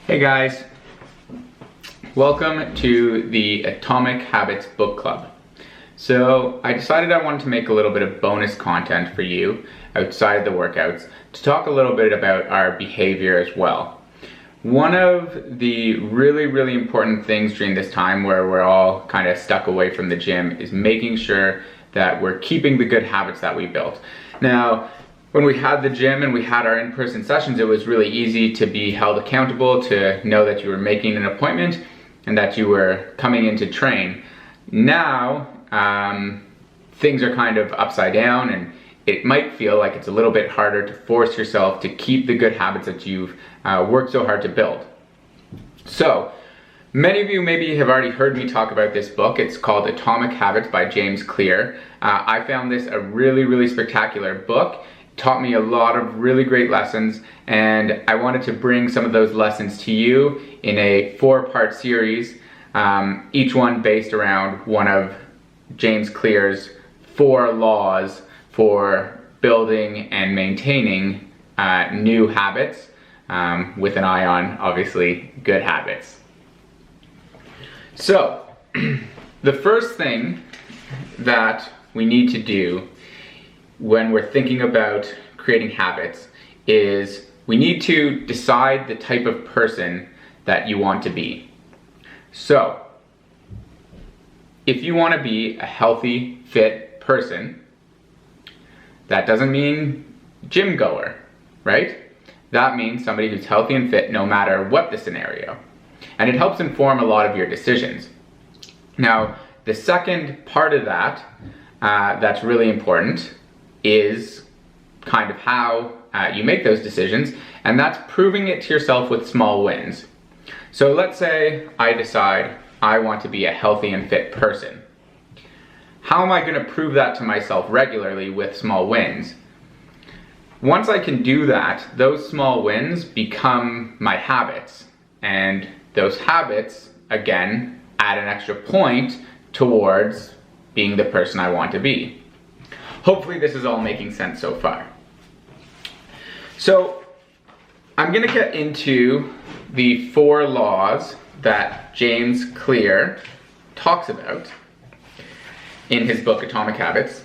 Hey guys, welcome to the Atomic Habits Book Club. So I decided I wanted to make a little bit of bonus content for you outside the workouts to talk a little bit about our behavior as well. One of the really important things during this time where we're all kind of stuck away from the gym is making sure that we're keeping the good habits that we built. Now, when we had the gym and we had our in-person sessions, it was really easy to be held accountable, to know that you were making an appointment and that you were coming in to train. Now, things are kind of upside down, and it might feel like it's a little bit harder to force yourself to keep the good habits that you've worked so hard to build. So, many of you maybe have already heard me talk about this book. It's called Atomic Habits by James Clear. I found this a really spectacular book. Taught me a lot of really great lessons, and I wanted to bring some of those lessons to you in a 4-part series, each one based around one of James Clear's 4 laws for building and maintaining new habits, with an eye on, obviously, good habits. So, the first thing that we need to do when we're thinking about creating habits is we need to decide the type of person that you want to be. So, if you want to be a healthy, fit person, that doesn't mean gym goer, right? That means somebody who's healthy and fit no matter what the scenario. And it helps inform a lot of your decisions. Now, the second part of that that's really important is kind of how you make those decisions, and that's proving it to yourself with small wins. So let's say I decide I want to be a healthy and fit person. How am I going to prove that to myself regularly with small wins? Once I can do that, those small wins become my habits, and those habits, again, add an extra point towards being the person I want to be. Hopefully this is all making sense so far. So I'm going to get into the 4 laws that James Clear talks about in his book Atomic Habits.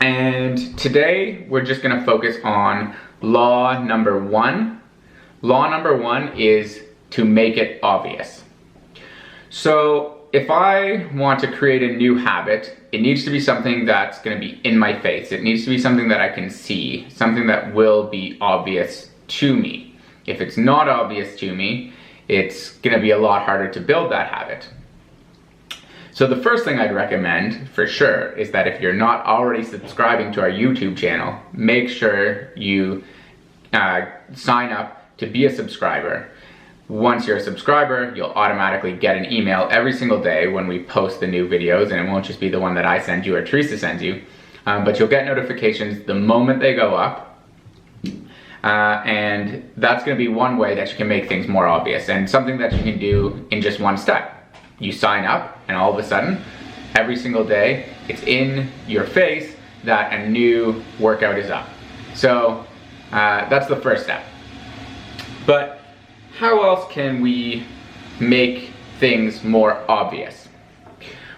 And today we're just going to focus on law number 1. Law number 1 is to make it obvious. So if I want to create a new habit, it needs to be something that's going to be in my face. It needs to be something that I can see, something that will be obvious to me. If it's not obvious to me, it's going to be a lot harder to build that habit. So the first thing I'd recommend, for sure, is that if you're not already subscribing to our YouTube channel, make sure you sign up to be a subscriber. Once you're a subscriber, you'll automatically get an email every single day when we post the new videos, and it won't just be the one that I send you or Teresa sends you, but you'll get notifications the moment they go up, and that's going to be one way that you can make things more obvious, and something that you can do in just one step. You sign up, and all of a sudden, every single day, it's in your face that a new workout is up. So that's the first step. But how else can we make things more obvious?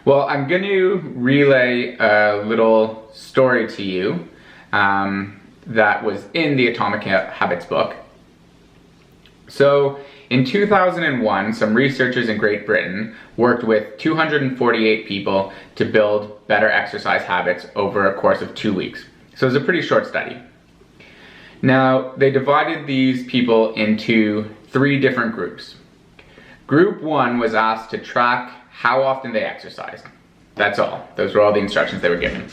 Well, I'm going to relay a little story to you that was in the Atomic Habits book. So, in 2001, some researchers in Great Britain worked with 248 people to build better exercise habits over a course of 2 weeks. So it was a pretty short study. Now, they divided these people into 3 different groups. Group 1 was asked to track how often they exercised. That's all. Those were all the instructions they were given.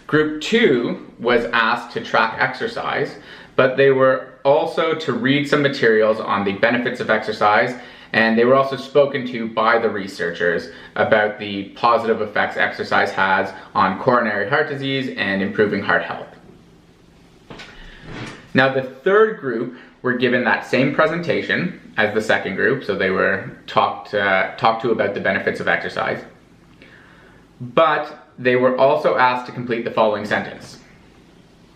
Group 2 was asked to track exercise, but they were also to read some materials on the benefits of exercise, and they were also spoken to by the researchers about the positive effects exercise has on coronary heart disease and improving heart health. Now, the third group were given that same presentation as the second group, so they were talked to about the benefits of exercise, but they were also asked to complete the following sentence.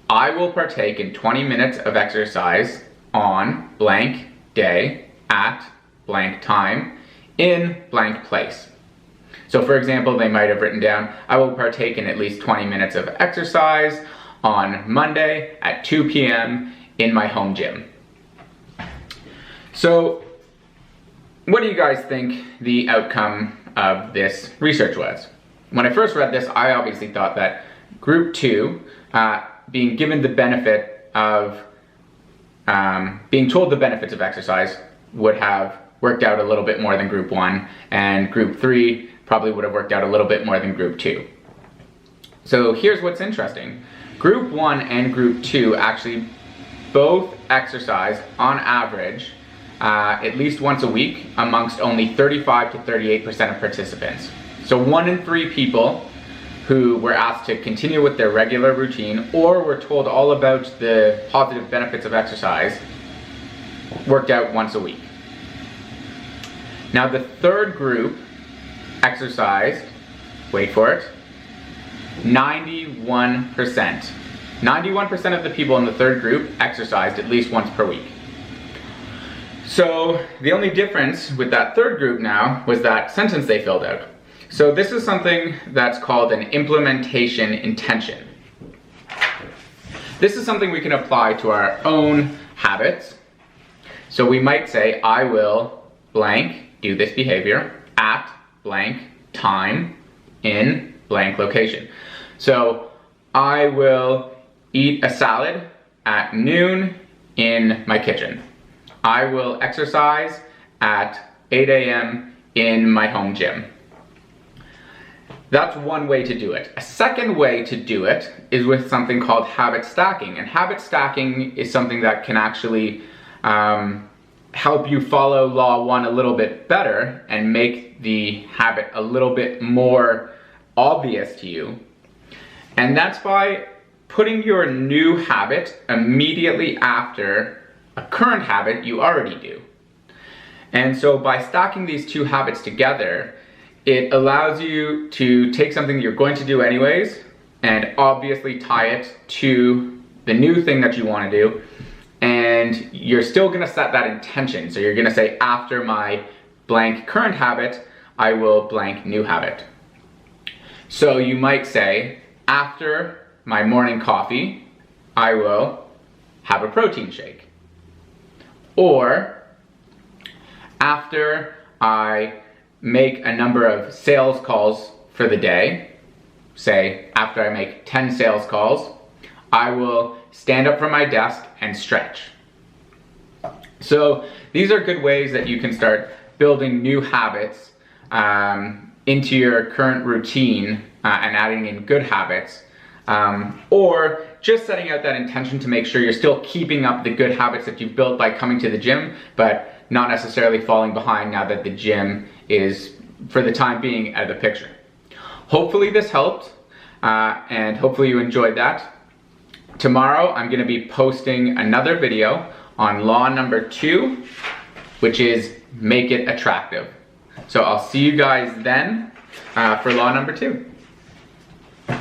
I will partake in 20 minutes of exercise on blank day at blank time in blank place. So for example, they might have written down, I will partake in at least 20 minutes of exercise on Monday at 2 p.m. in my home gym. So what do you guys think the outcome of this research was? When I first read this, I obviously thought that group 2, being given the benefit of, being told the benefits of exercise would have worked out a little bit more than group 1, and group 3 probably would have worked out a little bit more than group 2. So here's what's interesting. Group 1 and group 2 actually both exercise on average at least once a week amongst only 35 to 38% of participants. So 1 in 3 people who were asked to continue with their regular routine or were told all about the positive benefits of exercise worked out once a week. Now the third group exercised, wait for it, 91%. 91% of the people in the third group exercised at least once per week. So the only difference with that third group now was that sentence they filled out. So this is something that's called an implementation intention. This is something we can apply to our own habits. So we might say, I will blank do this behavior at blank time in blank location. So I will eat a salad at noon in my kitchen. I will exercise at 8 a.m. in my home gym. That's one way to do it. A second way to do it is with something called habit stacking. And habit stacking is something that can actually help you follow Law 1 a little bit better and make the habit a little bit more obvious to you. And that's by putting your new habit immediately after a current habit you already do. And so by stacking these two habits together, it allows you to take something you're going to do anyways and obviously tie it to the new thing that you want to do. And you're still going to set that intention. So you're going to say, after my blank current habit, I will blank new habit. So you might say, after my morning coffee, I will have a protein shake. Or after I make a number of sales calls for the day, say after I make 10 sales calls, I will stand up from my desk and stretch. So these are good ways that you can start building new habits into your current routine and adding in good habits, or just setting out that intention to make sure you're still keeping up the good habits that you've built by coming to the gym, but not necessarily falling behind now that the gym is, for the time being, out of the picture. Hopefully this helped, and hopefully you enjoyed that. Tomorrow I'm going to be posting another video on Law number 2, which is make it attractive. So I'll see you guys then for Law number 2.